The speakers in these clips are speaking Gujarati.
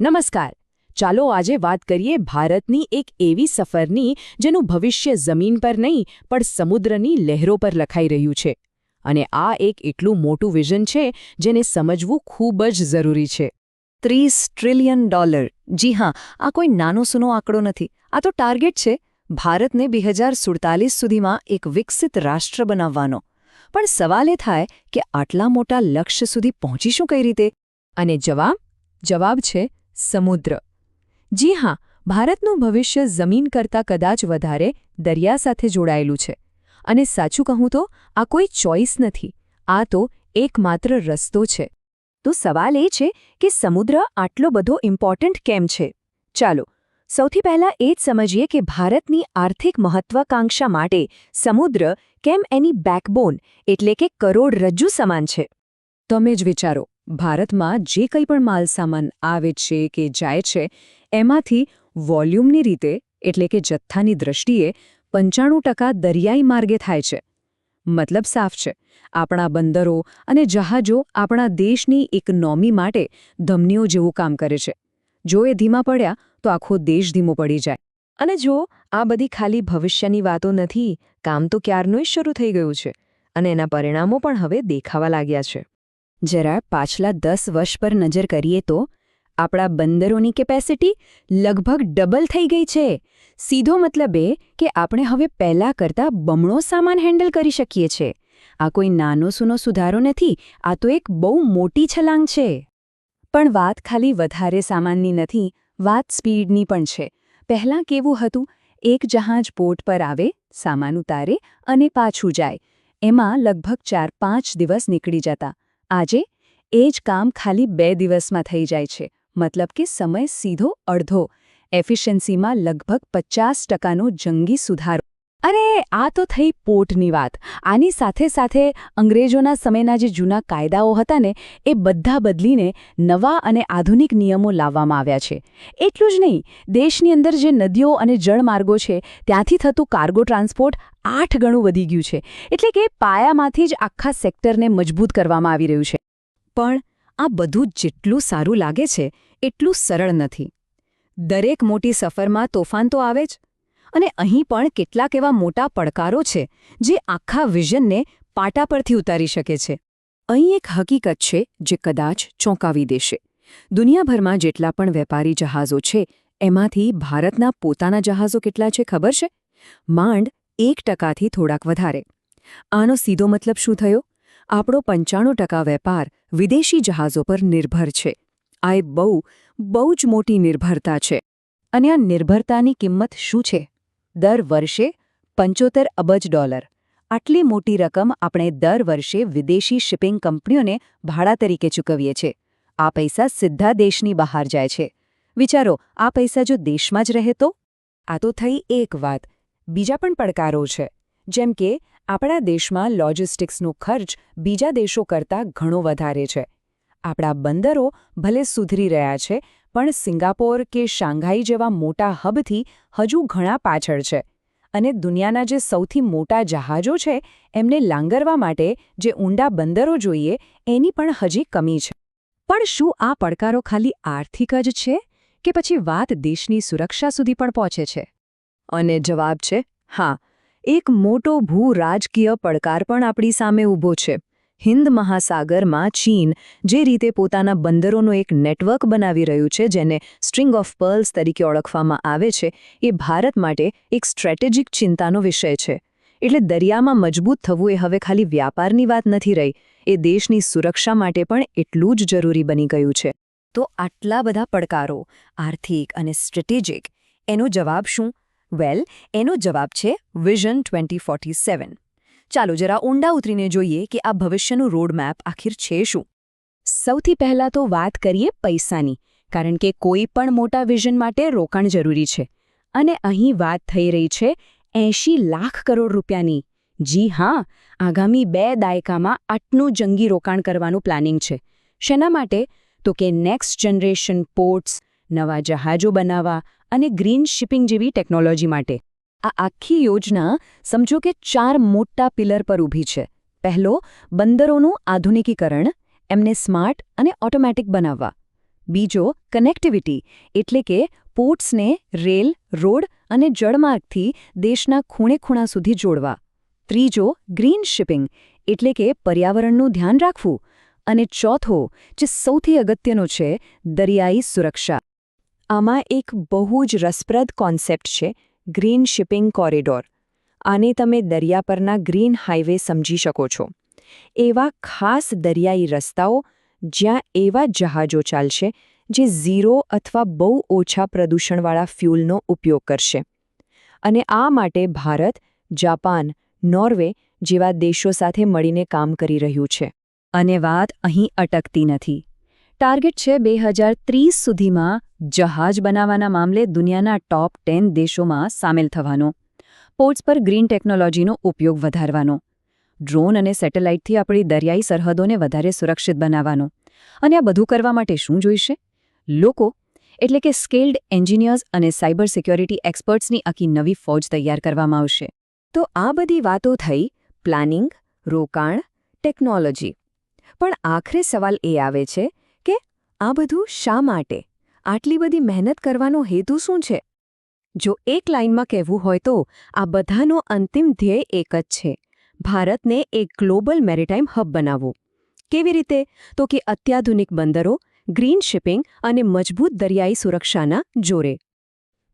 નમસ્કાર. ચાલો આજે વાત કરીએ ભારતની એક એવી સફરની જેનું ભવિષ્ય જમીન પર નહીં પણ સમુદ્રની લહેરો પર લખાઈ રહ્યું છે. અને આ એક એટલું મોટું વિઝન છે જેને સમજવું ખૂબ જ જરૂરી છે. $30 ટ્રિલિયન. જી હા, આ કોઈ નાનો સૂનો આંકડો નથી. આ તો ટાર્ગેટ છે ભારતને 2047 સુધીમાં એક વિકસિત રાષ્ટ્ર બનાવવાનો. પણ સવાલ એ થાય કે આટલા મોટા લક્ષ્ય સુધી પહોંચીશું કઈ રીતે? અને જવાબ છે સમુદ્ર. જી હા, ભારતનું ભવિષ્ય જમીન કરતાં કદાચ વધારે દરિયા સાથે જોડાયેલું છે. અને સાચું કહું તો આ કોઈ ચોઇસ નથી, આ તો એકમાત્ર રસ્તો છે. તો સવાલ એ છે કે સમુદ્ર આટલો બધો ઇમ્પોર્ટન્ટ કેમ છે? ચાલો સૌથી પહેલાં એ જ સમજીએ કે ભારતની આર્થિક મહત્વાકાંક્ષા માટે સમુદ્ર કેમ એની બેકબોન એટલે કે કરોડરજ્જુ સમાન છે. તમે જ વિચારો, ભારતમાં જે કંઈ પણ માલસામાન આવે છે કે જાય છે એમાંથી વોલ્યુમની રીતે એટલે કે જથ્થાની દૃષ્ટિએ 95% દરિયાઈ માર્ગે થાય છે. મતલબ સાફ છે, આપણા બંદરો અને જહાજો આપણા દેશની ઇકોનોમી માટે ધમનીઓ જેવું કામ કરે છે. જો એ ધીમા પડ્યા તો આખો દેશ ધીમો પડી જાય. અને જો આ બધી ખાલી ભવિષ્યની વાતો નથી, કામ તો ક્યારનું શરૂ થઈ ગયું છે અને એના પરિણામો પણ હવે દેખાવા લાગ્યા છે. જરા પાછલા 10 વર્ષ પર નજર કરીએ તો આપણા બંદરોની કેપેસિટી લગભગ ડબલ થઈ ગઈ છે. સીધો મતલબ એ કે આપણે હવે પહેલાં કરતાં બમણો સામાન હેન્ડલ કરી શકીએ છીએ. આ કોઈ નાનો સૂનો સુધારો નથી, આ તો એક બહુ મોટી છલાંગ છે. પણ વાત ખાલી વધારે સામાનની નથી, વાત સ્પીડની પણ છે. પહેલાં કેવું હતું, એક જહાજ પોર્ટ પર આવે, સામાન ઉતારે અને પાછું જાય. એમાં લગભગ 4-5 દિવસ નીકળી જતા. આજે એ જ કામ ખાલી 2 દિવસમાં થઈ જાય છે. મતલબ કે સમય સીધો અડધો. એફિશિયન્સીમાં લગભગ 50%નો જંગી સુધારો. અરે આ તો થઈ પોર્ટની વાત. આની સાથે સાથે અંગ્રેજોના સમયના જે જૂના કાયદાઓ હતા ને એ બધા બદલીને નવા અને આધુનિક નિયમો લાવવામાં આવ્યા છે. એટલું જ નહીં, દેશની અંદર જે નદીઓ અને જળમાર્ગો છે ત્યાંથી થતું કાર્ગો ટ્રાન્સપોર્ટ 8 ગણું વધી ગયું છે. એટલે કે પાયામાંથી જ આખા સેક્ટરને મજબૂત કરવામાં આવી રહ્યું છે. પણ આ બધું જેટલું સારું લાગે છે એટલું સરળ નથી. દરેક મોટી સફરમાં તોફાન તો આવે જ. અને અહીં પણ કેટલાક એવા મોટા પડકારો છે જે આખા વિઝનને પાટા પરથી ઉતારી શકે છે. અહીં એક હકીકત છે જે કદાચ ચોંકાવી દેશે. દુનિયાભરમાં જેટલા પણ વેપારી જહાજો છે એમાંથી ભારતના પોતાના જહાજો કેટલા છે ખબર છે? માંડ 1%થી થોડાક વધારે. આનો સીધો મતલબ શું થયો? આપણો 95% વેપાર વિદેશી જહાજો પર નિર્ભર છે. આ એ બહુ જ મોટી નિર્ભરતા છે. અને આ નિર્ભરતાની કિંમત શું છે? દર વર્ષે $75 અબજ. આટલી મોટી રકમ આપણે દર વર્ષે વિદેશી શિપિંગ કંપનીઓને ભાડા તરીકે ચૂકવીએ છીએ. આ પૈસા સીધા દેશની બહાર જાય છે. વિચારો, આ પૈસા જો દેશમાં જ રહે તો? આ તો થઈ એક વાત. બીજા પણ પડકારો છે. જેમ કે આપણા દેશમાં લોજિસ્ટિક્સનો ખર્ચ બીજા દેશો કરતાં ઘણો વધારે છે. આપણા બંદરો ભલે સુધરી રહ્યા છે, પણ સિંગાપોર કે શાંઘાઈ જેવા મોટા હબથી હજુ ઘણા પાછળ છે. અને દુનિયાના જે સૌથી મોટા જહાજો છે એમને લાંગરવા માટે જે ઊંડા બંદરો જોઈએ એની પણ હજી કમી છે. પણ શું આ પડકારો ખાલી આર્થિક જ છે કે પછી વાત દેશની સુરક્ષા સુધી પણ પહોંચે છે? અને જવાબ છે હા. એક મોટો ભૂ-રાજકીય પડકાર પણ આપણી સામે ઊભો છે. હિન્દ મહાસાગરમાં ચીન જે રીતે પોતાના બંદરોનો એક નેટવર્ક બનાવી રહ્યું છે, જેને સ્ટ્રિંગ ઓફ પર્લ્સ તરીકે ઓળખવામાં આવે છે, એ ભારત માટે એક સ્ટ્રેટેજિક ચિંતાનો વિષય છે. એટલે દરિયામાં મજબૂત થવું એ હવે ખાલી વ્યાપારની વાત નથી રહી, એ દેશની સુરક્ષા માટે પણ એટલું જ જરૂરી બની ગયું છે. તો આટલા બધા પડકારો, આર્થિક અને સ્ટ્રેટેજિક, એનો જવાબ શું? વેલ, એનો જવાબ છે વિઝન 2047. ચાલો જરા ઊંડા ઉતરીને જોઈએ કે આ ભવિષ્યનું રોડમેપ આખિર છે શું. સૌથી પહેલાં તો વાત કરીએ પૈસાની, કારણ કે કોઈ પણ મોટા વિઝન માટે રોકાણ જરૂરી છે. અને અહીં વાત થઈ રહી છે 80 લાખ કરોડ રૂપિયાની. જી હા, આગામી 2 દાયકામાં આટલું જંગી રોકાણ કરવાનું પ્લાનિંગ છે. શેના માટે? તો કે નેક્સ્ટ જનરેશન પોર્ટ્સ, નવા જહાજો બનાવવા અને ગ્રીન શિપિંગ જેવી ટેકનોલોજી માટે. આ આખી યોજના સમજો કે 4 મોટા પિલર પર ઊભી છે. પહેલો, બંદરોનું આધુનિકીકરણ, એમને સ્માર્ટ અને ઓટોમેટિક બનાવવા. બીજો કનેક્ટિવિટી એટલે કે પોર્ટ્સને રેલ, રોડ અને જળમાર્ગથી દેશના ખૂણે-ખૂણા સુધી જોડવા. ત્રીજો ગ્રીન શિપિંગ એટલે કે પર્યાવરણનું ધ્યાન રાખવું. અને ચોથો, જે સૌથી અગત્યનો છે, દરિયાઈ સુરક્ષા. આમાં એક બહુ જ રસપ્રદ કોન્સેપ્ટ છે, ગ્રીન શિપિંગ કોરિડોર. આને તમે દરિયા પરના ગ્રીન હાઇવે સમજી શકો છો. એવા ખાસ દરિયાઈ રસ્તાઓ જ્યાં એવા જહાજો ચાલશે જે ઝીરો અથવા બહુ ઓછા પ્રદૂષણવાળા ફ્યુલનો ઉપયોગ કરશે. અને આ માટે ભારત, જાપાન, નોર્વે જેવા દેશો સાથે મળીને કામ કરી રહ્યું છે. અને વાત અહીં અટકતી નથી. ટાર્ગેટ છે 2030 સુધીમાં જહાજ બનાવવાના મામલે દુનિયાના ટોપ 10 દેશોમાં સામેલ થવાનો. પોર્ટ્સ પર ગ્રીન ટેકનોલોજીનો ઉપયોગ વધારવાનો. ડ્રોન અને સેટેલાઇટથી આપણી દરિયાઈ સરહદોને વધારે સુરક્ષિત બનાવવાનો. અને આ બધું કરવા માટે શું જોઈશે? લોકો, એટલે કે સ્કિલ્ડ એન્જિનિયર્સ અને સાયબર સિક્યોરિટી એક્સપર્ટ્સની આખી નવી ફોજ તૈયાર કરવામાં આવશે. તો આ બધી વાતો થઈ પ્લાનિંગ, રોકાણ, ટેકનોલોજી. પણ આખરે સવાલ એ આવે છે કે આ બધું શા માટે? આટલી બધી મહેનત કરવાનો હેતુ શું છે? જો એક લાઇનમાં કહેવું હોય તો આ બધાનો અંતિમ ધ્યેય એક જ છે, ભારતને એક ગ્લોબલ મેરીટાઈમ હબ બનાવવું. કેવી રીતે? તો કે અત્યાધુનિક બંદરો, ગ્રીન શિપિંગ અને મજબૂત દરિયાઈ સુરક્ષાના જોરે.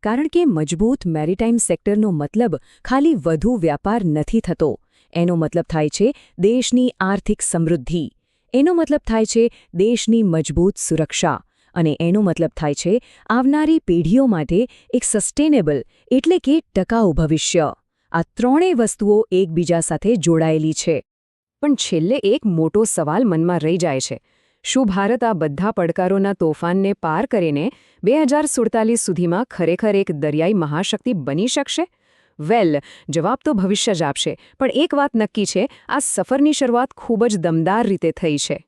કારણ કે મજબૂત મેરીટાઈમ સેક્ટરનો મતલબ ખાલી વધુ વ્યાપાર નથી થતો. એનો મતલબ થાય છે દેશની આર્થિક સમૃદ્ધિ. એનો મતલબ થાય છે દેશની મજબૂત સુરક્ષા. અને એનો મતલબ થાય છે આવનારી પેઢીઓ માટે એક સસ્ટેનેબલ એટલે કે ટકાઉ ભવિષ્ય. આ ત્રણેય વસ્તુઓ એકબીજા સાથે જોડાયેલી છે. પણ છેલ્લે એક મોટો સવાલ મનમાં રહી જાય છે. શું ભારત આ બધા પડકારોના તોફાનને પાર કરીને 2047 સુધીમાં ખરેખર એક દરિયાઈ મહાશક્તિ બની શકશે? વેલ, જવાબ તો ભવિષ્ય જ આપશે. પણ એક વાત નક્કી છે, આ સફરની શરૂઆત ખૂબ જ દમદાર રીતે થઈ છે.